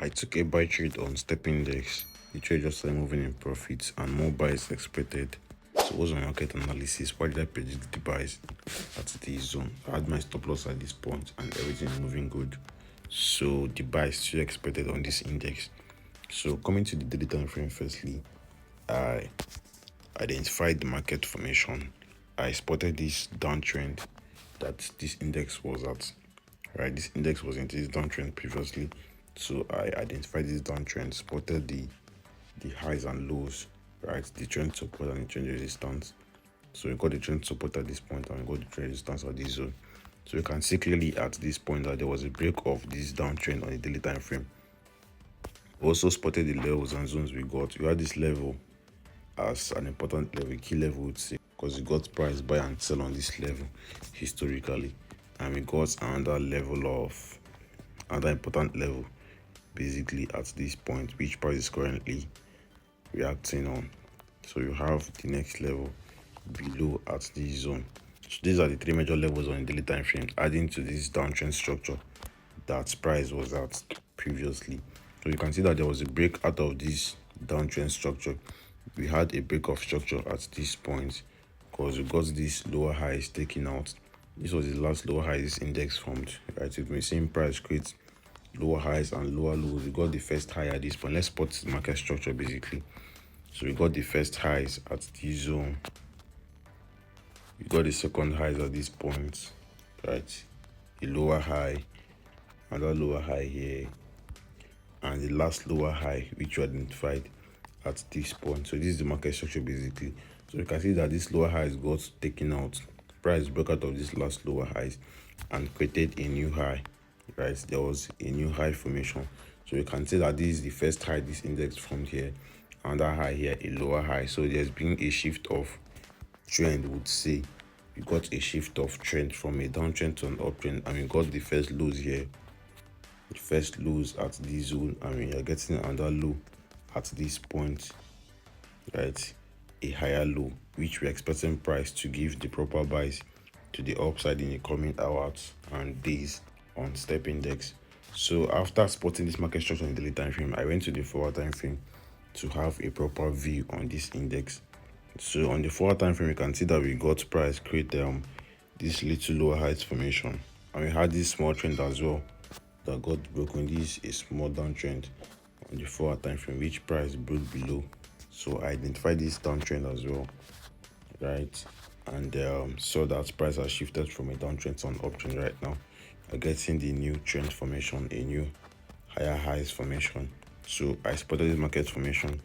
I took a buy trade on step index. The trade just started moving in profits and more buys expected. So what's my market analysis? Why did I predict the buys at this zone? I had my stop loss at this point and everything is moving good. So the buys still expected on this index. So coming to the daily time frame, firstly, I identified the market formation. I spotted this downtrend that this index was at. Right, this index was into this downtrend previously. So I identified this downtrend, spotted the highs and lows, right? The trend support and the trend resistance. So we got the trend support at this point and we got the trend resistance at this zone. So you can see clearly at this point that there was a break of this downtrend on the daily time frame. We also spotted the levels and zones we got. We had this level as an important level, key level would say, because we got price buy and sell on this level historically, and we got another important level basically at this point, which price is currently reacting on. So you have the next level below at this zone. So these are the three major levels on the daily time frame, adding to this downtrend structure that price was at previously. So you can see that there was a break out of this downtrend structure. We had a break of structure at this point because we got this lower highs taken out. This was the last lower high this index formed, right? If we're seeing price create lower highs and lower lows, we got the first high at this point. Let's spot the market structure basically. So we got the first highs at this zone. We got the second highs at this point, right? A lower high, another lower high here, and the last lower high which we identified at this point. So this is the market structure basically. So you can see that this lower highs got taken out. Price broke out of this last lower highs and created a new high, right? There was a new high formation. So you can see that this is the first high this index formed here, and that high here, a lower high. So there's been a shift of trend, would say. We got a shift of trend from a downtrend to an uptrend, and we got the first lows here, the first lows at this zone, and we are getting another low at this point, right? A higher low, which we're expecting price to give the proper buys to the upside in the coming hours and days on step index. So after spotting this market structure in the daily time frame, I went to the 4-hour time frame to have a proper view on this index. So on the 4-hour time frame, you can see that we got price create this little lower heights formation, and we had this small trend as well that got broken. This is a small downtrend on the 4-hour time frame, which price broke below. So I identified this downtrend as well, right? And saw that price has shifted from a downtrend to an uptrend right now. We're getting the new trend formation, a new higher highs formation. So I spotted this market formation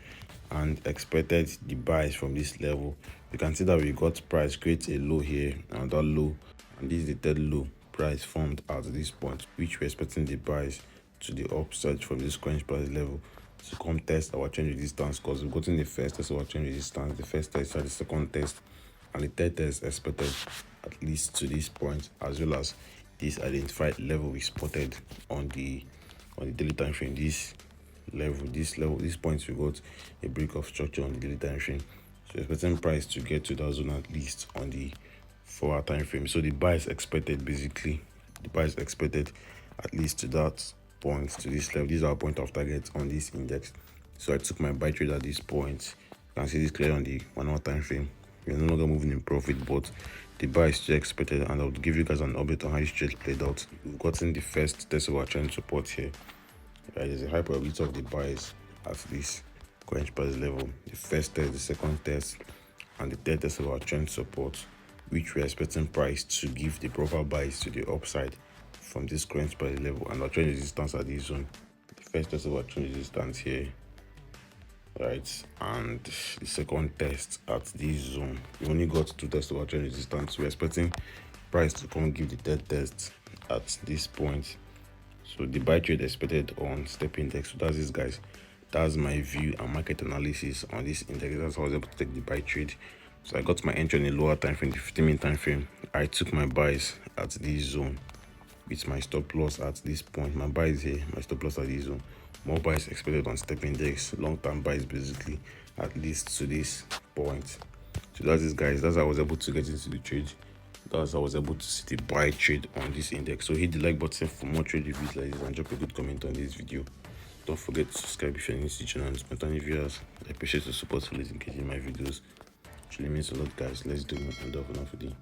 and expected the buys from this level. You can see that we got price create a low here, another low, and this is the third low price formed at this point, which we're expecting the buys to the upside from this current price level to come test our trend resistance, because we've gotten the first test of our trend resistance, the first test, the second test, and the third test expected at least to this point, as well as this identified level we spotted on the daily time frame. This points we got a break of structure on the daily time frame. So expecting price to get to that zone at least on the 4-hour time frame. So the buy is expected basically. The buy is expected at least to that point, to this level. These are our point of target on this index. So I took my buy trade at this point. You can see this clear on the 1-hour time frame. We're no longer moving in profit, but the buy is still expected, and I'll give you guys an update on how this trade played out. We've gotten the first test of our trend support here. Right, there's a high probability of the buys at this current price level. The first test, the second test, and the third test of our trend support, which we're expecting price to give the proper buys to the upside from this current price level, and our trend resistance at this zone. The first test of our trend resistance here, right, and the second test at this zone. We only got 2 tests of our trend resistance. We're expecting price to come give the third test at this point. So the buy trade expected on step index. So that's this, guys. That's my view and market analysis on this index. That's how I was able to take the buy trade. So I got my entry on a lower time frame, the 15-minute time frame. I took my buys at this zone with my stop loss at this point. My buys here, my stop loss at this zone. More buys expected on step index, long-term buys basically, at least to this point. So that's this, guys. That's how I was able to get into the trade. That's how I was able to see the buy trade on this index. So hit the like button for more trade reviews like this, and drop a good comment on this video. Don't forget to subscribe if you're new to the channel and spontaneous viewers. I appreciate the support for listening to my videos. Actually means a lot, guys. Let's do more and for now for the